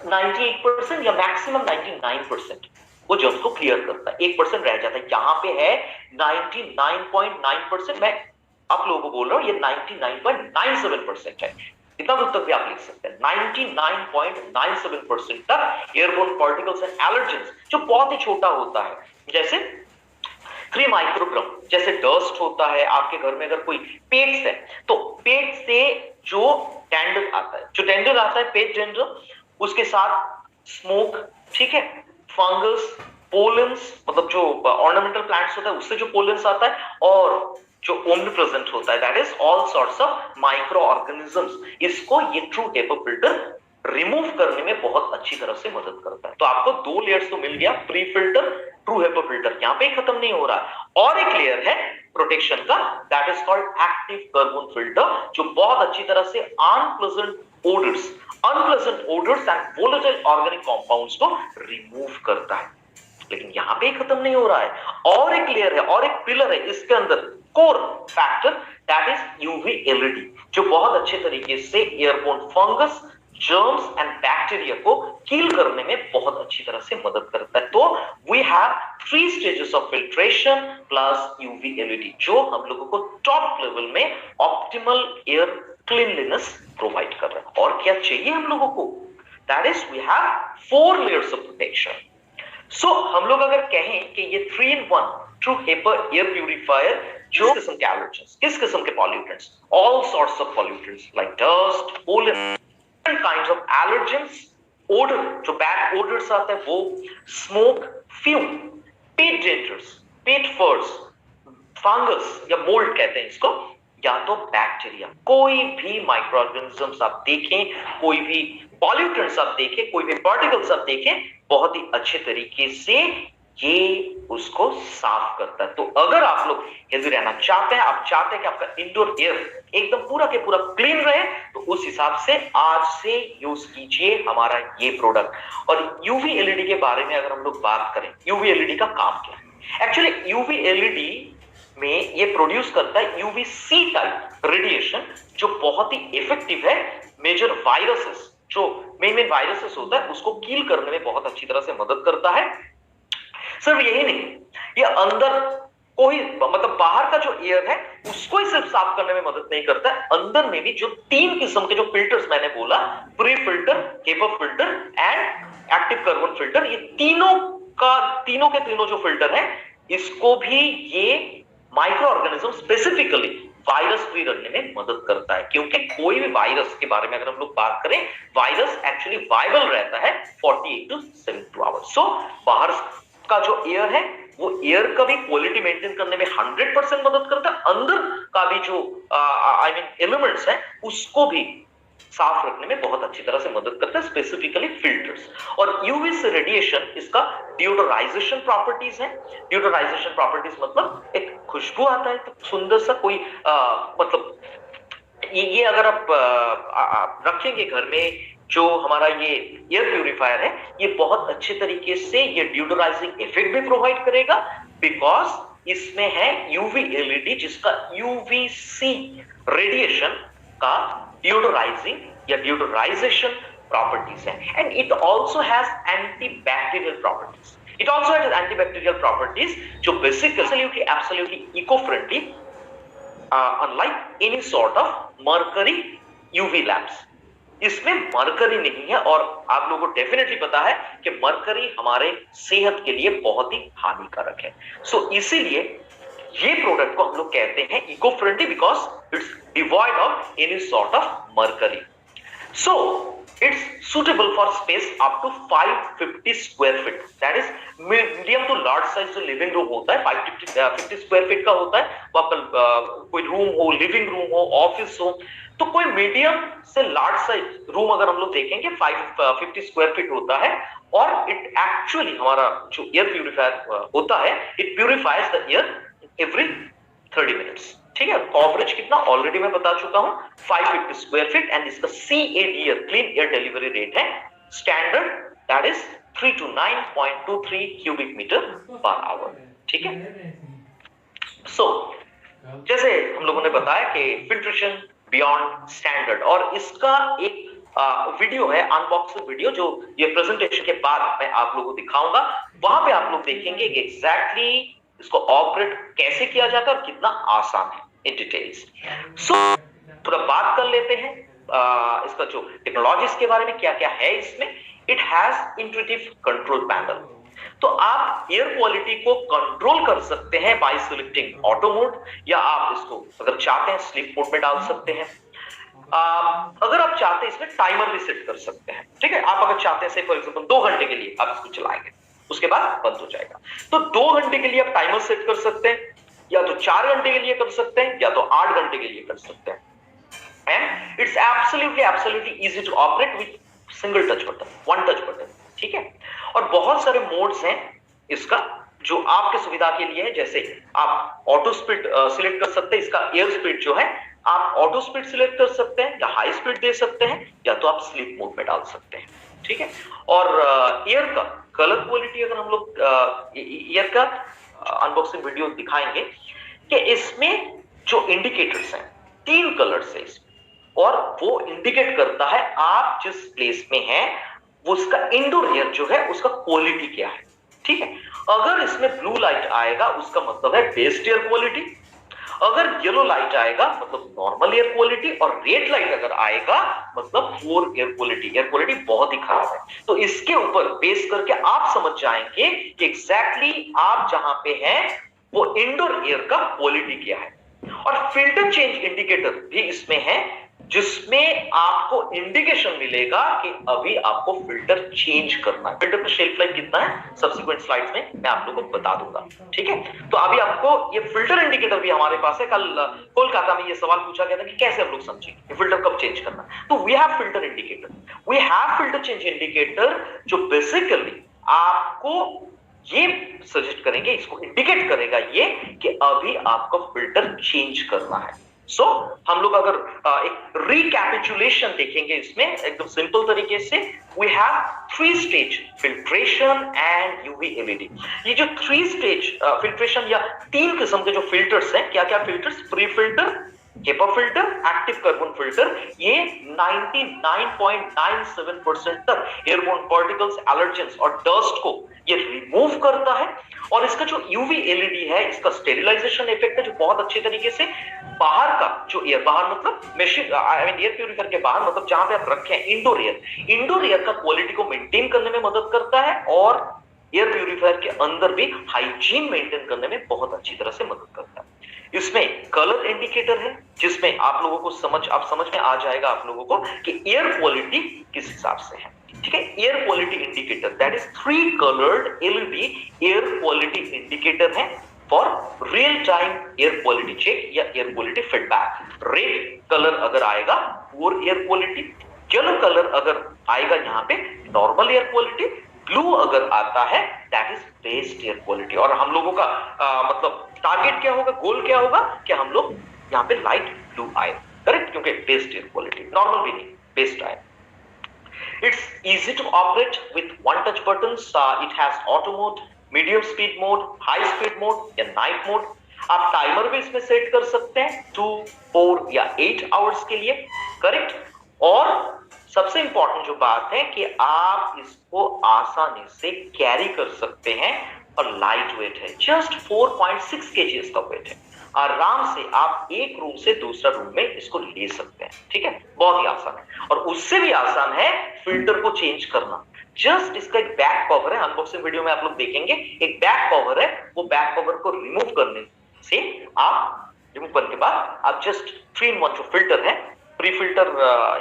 98% या मैक्सिमम 99% वो जर्म्स को क्लियर करता है, 1% रह जाता है। यहां पे है 99.9%, मैं आप लोगों को बोल रहा हूं ये 99.97% है, इतना दूर तक भी आप लिख सकते हैं। 99.97% तक एयरबोर्न पार्टिकल्स एंड एलर्जेंस जो बहुत ही छोटा होता है, जैसे 3 माइक्रोग्राम, जैसे डस्ट होता है आपके घर में, अगर कोई पेट है तो पेट से जो डैंड्रफ आता है, पेट डैंड्रफ, उसके साथ स्मोक, ठीक है, फंगस, पोलेंस, मतलब जो ऑर्नामेंटल प्लांट्स होता है उससे जो पोलेंस आता है, और जो ओमनीप्रेजेंट होता है that is all sorts of micro organisms, इसको ये ट्रू HEPA फिल्टर रिमूव करने में बहुत अच्छी तरह से मदद करता है। तो आपको 2 लेयर्स तो मिल गया, pre filter, true HEPA filter. यहां पे खत्म नहीं हो रहा, और एक लेयर है प्रोटेक्शन का that is called active carbon filter, जो बहुत अच्छी तरह से unpleasant odours and volatile organic compounds को रिमूव करता है। लेकिन यहां पे खत्म नहीं हो रहा है, और एक लेयर है और एक पिलर है इसके अंदर, core factor that is UV LED, जो बहुत अच्छे तरीके से airborne fungus, germs and bacteria को किल करने में बहुत अच्छी तरह से मदद करता है। तो we have 3 stages of filtration plus UV LED, जो हम लोगों को टॉप लेवल में ऑप्टिमल एयर क्लीनलीनेस प्रोवाइड कर रहा है। और क्या चाहिए हम लोगों को? That is we have 4 layers of protection. हम लोग अगर कहें कि ये 3-in-1 true HEPA air purifier, जो किस्म के एलर्जेंस, किस किस्म के pollutants, all sorts of pollutants like dust, pollen, different kinds of allergens, odor, जो बैड ओडर्स आते हैं वो, smoke, fume, pet danders, pet furs, fungus या मोल्ड कहते हैं इसको, या तो बैक्टीरिया, कोई भी माइक्रो ऑर्गेनिजम्स आप देखें, कोई भी पॉल्यूटेंट्स आप देखें, कोई भी पार्टिकल्स आप देखें, बहुत ही अच्छे तरीके से ये उसको साफ करता है। तो अगर आप लोग हेल्दी रहना चाहते हैं, आप चाहते हैं कि आपका इंडोर एयर एकदम पूरा के पूरा क्लीन रहे, तो उस हिसाब से आज से यूज कीजिए हमारा ये प्रोडक्ट। और यूवी एलईडी के बारे में अगर हम लोग बात करें, यूवी एलईडी का काम क्या है? एक्चुअली यूवी एलईडी में ये प्रोड्यूस करता है यूवीसी टाइप रेडिएशन, जो बहुत ही इफेक्टिव है मेजर वायरसेस, जो मेन वायरसेस होता है उसको किल करने में बहुत अच्छी तरह से मदद करता है। सिर्फ यही नहीं, ये अंदर कोई मतलब बाहर का जो एयर है उसको ही सिर्फ साफ करने में मदद नहीं करता है, अंदर में भी जो 3 किस्म के जो फिल्टर्स मैंने बोला, pre filter, HEPA filter and active carbon filter, ये तीनों के तीनों जो फिल्टर है, इसको भी ये micro organism specifically virus free रखने में मदद करता है। क्योंकि कोई भी वायरस के बारे में अगर हम लोग बात करें, वायरस एक्चुअली वायबल रहता है 48 to 72 आवर्स। बाहर का जो एयर है वो एयर का भी क्वालिटी मेंटेन करने में 100% मदद करता है, अंदर का भी जो एलिमेंट्स है उसको भी साफ रखने में बहुत अच्छी तरह से मदद करता है, स्पेसिफिकली फिल्टर्स। और यूवी से रेडिएशन इसका डिओडोराइजेशन प्रॉपर्टीज है। डिओडोराइजेशन प्रॉपर्टीज मतलब एक खुशबू आता है, तो सुंदर सा कोई मतलब ये अगर आप रखेंगे घर में, जो हमारा ये एयर प्यूरिफायर है, ये बहुत अच्छे तरीके से ये डिओडोराइजिंग इफेक्ट भी प्रोवाइड करेगा, बिकॉज इसमें है यूवी एलईडी जिसका यूवीसी रेडिएशन का डिओडोराइजिंग या डिओडोराइजेशन प्रॉपर्टीज है। And it also has antibacterial properties. It also has antibacterial properties जो basically absolutely eco friendly, unlike any sort of mercury UV lamps. इसमें मरकरी नहीं है, और आप लोगों को डेफिनेटली पता है कि मरकरी हमारे सेहत के लिए बहुत ही हानिकारक है। सो इसीलिए ये प्रोडक्ट को हम लोग कहते हैं eco friendly, because it's devoid of any sort of mercury. So it's suitable for space up to 550 square feet, that is medium to large size जो लिविंग रूम होता है 550 स्क्वायर फीट का होता है। वहां पर कोई रूम हो, लिविंग रूम हो, ऑफिस हो, तो कोई मीडियम से लार्ज साइज रूम अगर हम लोग देखेंगे 550 स्क्वायर फीट होता है। और इट एक्चुअली हमारा जो एयर प्यूरिफायर होता है, it purifies the air every 30 minutes. ठीक है, कवरेज कितना ऑलरेडी मैं बता चुका हूं, 550 स्क्वायर फीट। एंड इसका CADR clean air delivery rate है standard, that is 3 to 9.23 cubic metre per hour. ठीक है, सो जैसे हम लोगों ने बताया कि फिल्ट्रेशन बियॉन्ड स्टैंडर्ड, और इसका एक वीडियो है, अनबॉक्सिंग वीडियो, जो ये प्रेजेंटेशन के बाद मैं आप लोगों को दिखाऊंगा। वहां पे आप लोग देखेंगे कि एग्जैक्टली इसको ऑपरेट कैसे किया जाता है और कितना आसान है इन डिटेल्स। सो थोड़ा बात कर लेते हैं इसका जो टेक्नोलॉजीज के बारे में, क्या क्या है इसमें। It has intuitive control panel, तो आप एयर क्वालिटी को कंट्रोल कर सकते हैं बाय सिलेक्टिंग ऑटो मोड, या आप इसको अगर चाहते हैं स्लीप मोड में डाल सकते हैं। अगर आप चाहते हैं इसमें टाइमर भी सेट कर सकते हैं। ठीक है, आप अगर चाहते हैं से फॉर एग्जांपल 2 घंटे के लिए आप इसको चलाएंगे, उसके बाद बंद हो जाएगा, तो 2 घंटे के लिए आप टाइमर सेट कर सकते हैं, या तो 4 घंटे के लिए कर सकते हैं, या तो 8 घंटे के लिए कर सकते हैं। And it's absolutely easy to operate with single touch button, one touch button. ठीक है, और बहुत सारे मोड्स हैं इसका जो आपके सुविधा के लिए है। जैसे आप ऑटो स्पीड सिलेक्ट कर सकते हैं, इसका एयर स्पीड जो है आप ऑटो स्पीड सिलेक्ट कर सकते हैं, या हाई स्पीड दे सकते हैं, या तो आप स्लीप मोड में डाल सकते हैं। ठीक है, और एयर का कलर क्वालिटी, अगर हम लोग एयर का अनबॉक्सिंग वीडियो दिखाएंगे कि इसमें जो इंडिकेटर्स हैं 3 कलर्स है इसमें, और वो इंडिकेट करता है आप जिस प्लेस में हैं वो उसका इंडोर एयर जो है उसका क्वालिटी क्या है। ठीक है, अगर इसमें ब्लू लाइट आएगा उसका मतलब है बेस्ट एयर क्वालिटी, अगर येलो लाइट आएगा मतलब नॉर्मल एयर क्वालिटी, और रेड लाइट अगर आएगा मतलब पुअर एयर क्वालिटी बहुत ही खराब है। तो इसके ऊपर बेस करके आप समझ जाएंगे कि एग्जैक्टली आप जहां पे हैं वो इंडोर एयर का क्वालिटी क्या है। और फिल्टर चेंज इंडिकेटर भी इसमें है, जिसमें आपको इंडिकेशन मिलेगा कि अभी आपको फिल्टर चेंज करना है। फिल्टर का शेल्फ लाइफ कितना है सब्सिक्वेंट स्लाइड्स में मैं आप लोगों को बता दूंगा। ठीक है, तो अभी आपको ये फिल्टर इंडिकेटर भी हमारे पास है। कल कोलकाता में ये सवाल पूछा गया था कि कैसे हम लोग समझेंगे फिल्टर कब चेंज करना। तो we have filter indicator, we have filter change indicator, जो बेसिकली आपको ये सजेस्ट करेंगे, इसको इंडिकेट करेगा ये कि अभी आपको फिल्टर चेंज करना है। सो हम लोग अगर एक रिकैपिचुलेशन देखेंगे इसमें एकदम सिंपल तरीके से, we have 3 stage filtration and UV LED. ये जो 3 स्टेज फिल्ट्रेशन या 3 किस्म के जो फिल्टर्स हैं, क्या क्या filters, pre filter, HEPA filter, active carbon filter, ये 99.97% तक एयरबोर्न पार्टिकल्स, एलर्जेंस और डस्ट को ये रिमूव करता है। और इसका जो यूवी एलईडी है, इसका स्टेरिलाइजेशन इफेक्ट है, जो बहुत अच्छे तरीके से बाहर का जो एयर, बाहर मतलब machine I mean air purifier के बाहर मतलब जहां पे आप रखे हैं इंडोर एयर का क्वालिटी को मेंटेन करने में मदद करता है, और एयर प्यूरिफायर के अंदर भी हाइजीन मेंटेन करने में बहुत अच्छी तरह से मदद करता है। इसमें कलर इंडिकेटर है, जिसमें आप लोगों को समझ में आ जाएगा आप लोगों को कि एयर क्वालिटी किस हिसाब से है। ठीक है, air quality indicator, that is 3 coloured LED air quality indicator है। For real time air quality check या air quality feedback. Red colour अगर आएगा poor air quality, yellow colour अगर आएगा यहाँ पे नॉर्मल एयर क्वालिटी, ब्लू अगर आता है that is best air quality. और हम लोगों का मतलब टारगेट क्या होगा, गोल क्या होगा कि हम लोग यहाँ पे लाइट ब्लू आए, करेक्ट, क्योंकि बेस्ट एयर क्वालिटी, नॉर्मल भी नहीं, बेस्ट आए। It's easy to operate with one touch buttons. It has auto mode, medium speed mode, high speed mode या night mode। आप टाइमर भी इसमें सेट कर सकते हैं 2, 4 या 8 आवर्स के लिए, करेक्ट। और सबसे इंपॉर्टेंट जो बात है कि आप इसको आसानी से कैरी कर सकते हैं और लाइट वेट है, जस्ट 4.6 kg इसका वेट है। आराम से आप एक रूम से दूसरा रूम में इसको ले सकते हैं, ठीक है, बहुत ही आसान है। और उससे भी आसान है फिल्टर को चेंज करना। जस्ट इसका एक बैक कवर है, अनबॉक्सिंग वीडियो में आप लोग देखेंगे, एक बैक कवर है, वो बैक कवर को रिमूव करने से आप रिमूव करने के बाद आप जस्ट 3-in-1 जो फिल्टर है, pre filter,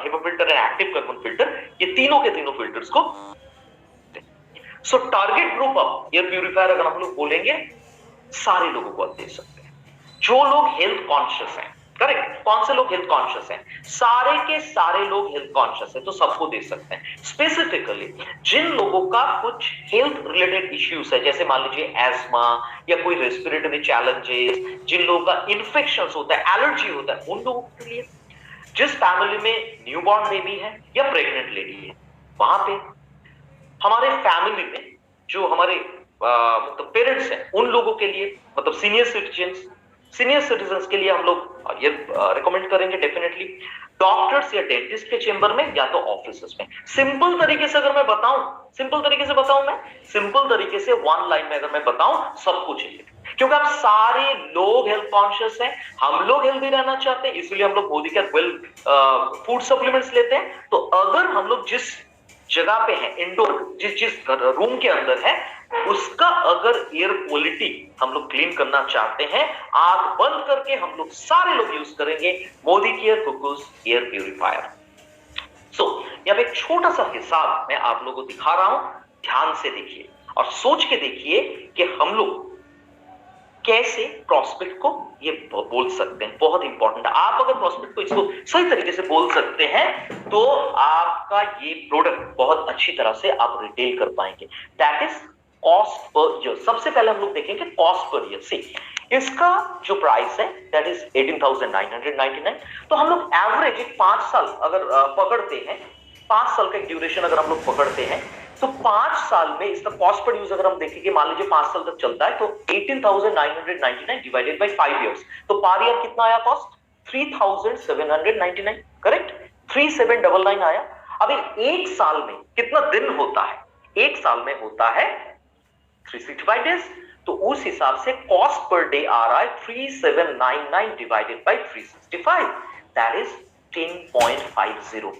HEPA filter and active carbon filter, ये तीनों के तीनों फिल्टर्स को। सो target group of air purifier अगर हम लोग बोलेंगे, सारे लोगों को आप दे सकते हैं जो लोग हेल्थ कॉन्शियस हैं, करेक्ट। कौन से लोग हेल्थ कॉन्शियस हैं? सारे के सारे लोग हेल्थ कॉन्शियस हैं, तो सबको दे सकते हैं। स्पेसिफिकली जिन लोगों का कुछ हेल्थ रिलेटेड इश्यूज है, जैसे मान लीजिए एस्मा या कोई रेस्पिरेटरी चैलेंजेस, जिन लोगों का इन्फेक्शन होता है, एलर्जी होता है, उन लोगों के लिए। जिस फैमिली में न्यूबॉर्न बेबी है या प्रेग्नेंट लेडी है, वहां पे हमारे फैमिली में जो हमारे मतलब पेरेंट्स हैं, उन लोगों के लिए, मतलब सीनियर सिटीजन्स के लिए हम लोग ये रिकमेंड करेंगे डेफिनेटली। डॉक्टर्स या डेंटिस्ट के चेंबर में या तो ऑफिसेस में। सिंपल तरीके से अगर मैं बताऊं, सिंपल तरीके से वन लाइन में अगर मैं बताऊं, सब कुछ है, क्योंकि आप सारे लोग हेल्थ कॉन्शियस हैं, हम लोग हेल्दी रहना चाहते हैं, इसलिए हम लोग मोदी के वेल फूड सप्लीमेंट्स लेते हैं। तो अगर हम लोग जिस जगह पे है, इंडोर जिस रूम के अंदर है, उसका अगर एयर क्वालिटी हम लोग क्लीन करना चाहते हैं, आंख बंद करके हम लोग सारे लोग यूज करेंगे मोदी केयर कुकूज एयर प्यूरिफायर। सो यहाँ पे एक छोटा सा हिसाब मैं आप लोगों को दिखा रहा हूं, ध्यान से देखिए और सोच के देखिए कि हम लोग कैसे प्रॉस्पेक्ट को ये बोल सकते हैं। बहुत इंपॉर्टेंट है, आप अगर प्रॉस्पेक्ट को इसको सही तरीके से बोल सकते हैं तो आपका ये प्रोडक्ट बहुत अच्छी तरह से आप रिटेल कर पाएंगे। That is cost per year. सबसे पहले हम लोग देखेंगे कॉस्ट पर ईयर से। इसका जो प्राइस है दैट इज 18,999। तो हम लोग एवरेज 5 साल अगर पकड़ते हैं, 5 साल का ड्यूरेशन अगर हम लोग पकड़ते हैं, तो 5 साल में इसका कॉस्ट पर यूज अगर हम देखेंगे, मान लीजिए 5 साल तक चलता है, तो 18,999 डिवाइडेड बाय 5 इयर्स, तो पर ईयर कितना आया कॉस्ट? 3,799, करेक्ट, 3799 आया। अभी एक साल में कितना दिन होता है? एक साल में होता है 365 डेज, तो उस हिसाब से कॉस्ट पर डे आ रहा है 3799 डिवाइडेड बाय 365, दैट इज 10.50,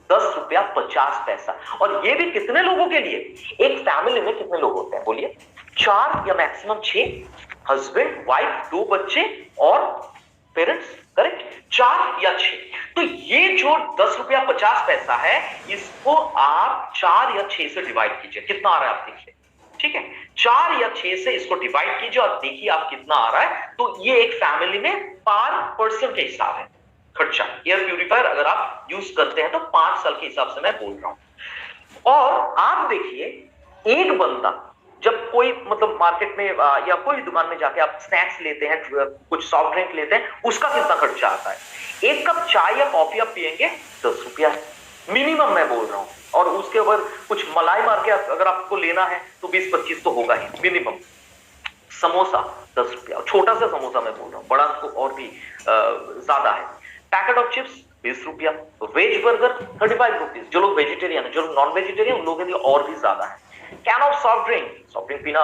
10 रुपया 50 पैसा। और ये भी कितने लोगों के लिए? एक फैमिली में कितने लोग होते हैं बोलिए? 4 या मैक्सिमम 6, हस्बैंड, वाइफ, 2 बच्चे और पेरेंट्स, करेक्ट, 4 या 6। तो ये जो 10 रुपया 50 पैसा है, इसको आप 4 या 6 से डिवाइड कीजिए, कितना आ रहा है आप देखिए, ठीक है, 4 या 6 से इसको डिवाइड कीजिए और देखिए आप कितना आ रहा है। तो ये एक फैमिली में पर पर्सन के हिसाब है खर्चा। एयर प्यूरिफायर अगर आप यूज करते हैं तो 5 साल के हिसाब से मैं बोल रहा हूं। और आप देखिए, एक बंदा जब कोई मतलब मार्केट में या कोई दुकान में जाके आप स्नैक्स लेते हैं, कुछ सॉफ्ट ड्रिंक लेते हैं, उसका कितना खर्चा आता है? एक कप चाय या कॉफी आप पिएंगे 10 रुपया मिनिमम मैं बोल रहा हूं, और उसके ऊपर कुछ मलाई मार के अगर आपको लेना है तो 20-25 तो होगा ही मिनिमम। समोसा 10 रुपया, छोटा सा समोसा मैं बोल रहा हूं, बड़ा तो और भी ज्यादा है। पैकेट ऑफ चिप्स 20 रुपया, वेज बर्गर 35 रुपीज, जो लोग वेजिटेरियन है, जो लोग नॉन वेजिटेरियन, उन लोगों के लिए और भी ज्यादा है। कैन ऑफ सॉफ्ट ड्रिंक पीना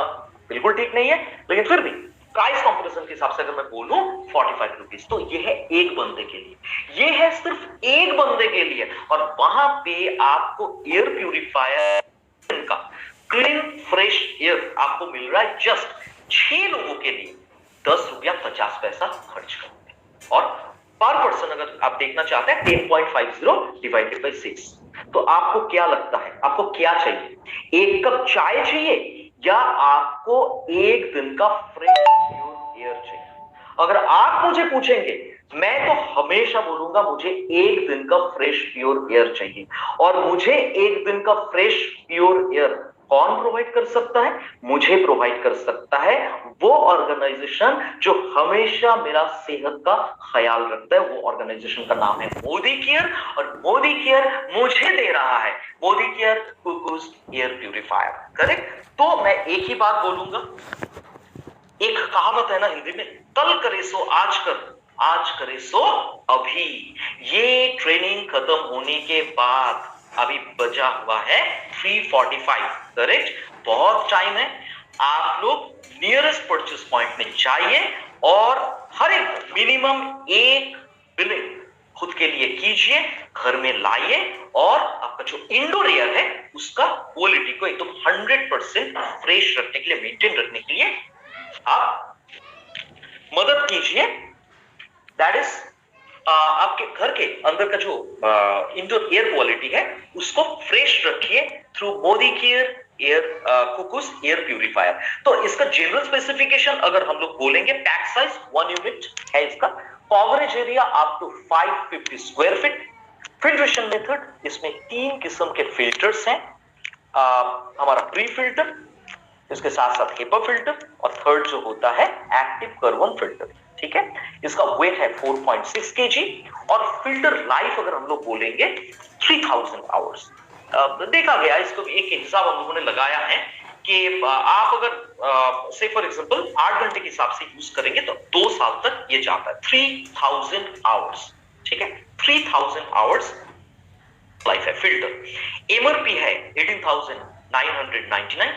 बिल्कुल ठीक नहीं है, लेकिन फिर भी प्राइस कंपैरिजन के हिसाब से अगर मैं बोलूं 45 रुपीज। तो ये है एक बंदे के लिए, ये है सिर्फ एक बंदे के लिए, और वहां पे आपको एयर प्यूरिफायर का क्लीन फ्रेश एयर आपको मिल रहा है जस्ट 6 लोगों के लिए 10 रुपया 50 पैसा खर्च करके। और पर पर्सन अगर आप देखना चाहते हैं 10.50 डिवाइडेड बाय 6, तो आपको क्या लगता है, आपको क्या चाहिए? एक कप चाय चाहिए या आपको एक दिन का फ्रेश प्योर एयर चाहिए? अगर आप मुझे पूछेंगे, मैं तो हमेशा बोलूंगा मुझे एक दिन का फ्रेश प्योर एयर चाहिए। और मुझे एक दिन का फ्रेश प्योर एयर कौन प्रोवाइड कर सकता है? मुझे प्रोवाइड कर सकता है वो ऑर्गेनाइजेशन जो हमेशा मेरा सेहत का ख्याल रखता है। वो ऑर्गेनाइजेशन का नाम है मोदी केयर, और मोदी केयर मुझे दे रहा है मोदी केयर कुकूज एयर प्यूरिफायर। करेक्ट? तो मैं एक ही बात बोलूंगा, एक कहावत है ना हिंदी में, कल करे सो आज कर, आज करे सो अभी। ये ट्रेनिंग खत्म होने के बाद अभी बचा हुआ है 3:45। करेक्ट? बहुत टाइम है। आप लोग नियरेस्ट परचेस पॉइंट में जाइए और हर एक मिनिमम एक बिलिंग खुद के लिए कीजिए, घर में लाइए, और आपका जो इंडोर एयर है उसका क्वालिटी को एकदम 100% फ्रेश रखने के लिए, मेंटेन रखने के लिए आप मदद कीजिए। दैट इज आपके घर के अंदर का जो इंडोर एयर क्वालिटी है उसको फ्रेश रखिए through Modi care air cuckoos air purifier. तो इसका जनरल स्पेसिफिकेशन अगर हम लोग बोलेंगे, पैक साइज 1 यूनिट है इसका, coverage area up to 550 square feet. Filtration method, इसमें 3 किस्म के फिल्टर्स हैं। हमारा प्री फिल्टर, इसके साथ साथ HEPA फिल्टर, और थर्ड जो होता है एक्टिव कार्बन फिल्टर। ठीक है? इसका वेट है 4.6 kg, और फिल्टर लाइफ अगर हम लोग बोलेंगे 3000 आवर्स। देखा गया, इसको एक हिसाब हम लोगों ने लगाया है कि आप अगर से फॉर एग्जांपल 8 घंटे के हिसाब से यूज करेंगे तो 2 साल तक ये जाता है। 3000 आवर्स। ठीक है? 3000 आवर्स लाइफ है फिल्टर। एमआरपी है 18,999,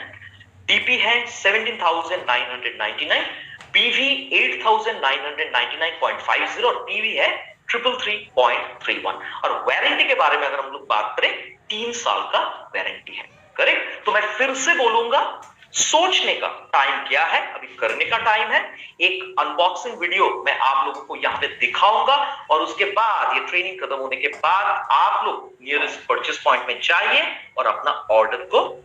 डीपी है 17,999, पीवी 8,999.50, और टीवी है 333.31। और वारंटी के बारे में अगर हम लोग बात करें, 3 साल का वारंटी है। करेक्ट? तो मैं फिर से बोलूंगा, सोचने का टाइम क्या है, अभी करने का टाइम है। एक अनबॉक्सिंग वीडियो मैं आप लोगों को यहाँ पे दिखाऊंगा, और उसके बाद ये ट्रेनिंग खत्म होने के बाद आप लोग नियरेस्ट परचेस पॉइंट में जाइए और अपना ऑर्डर को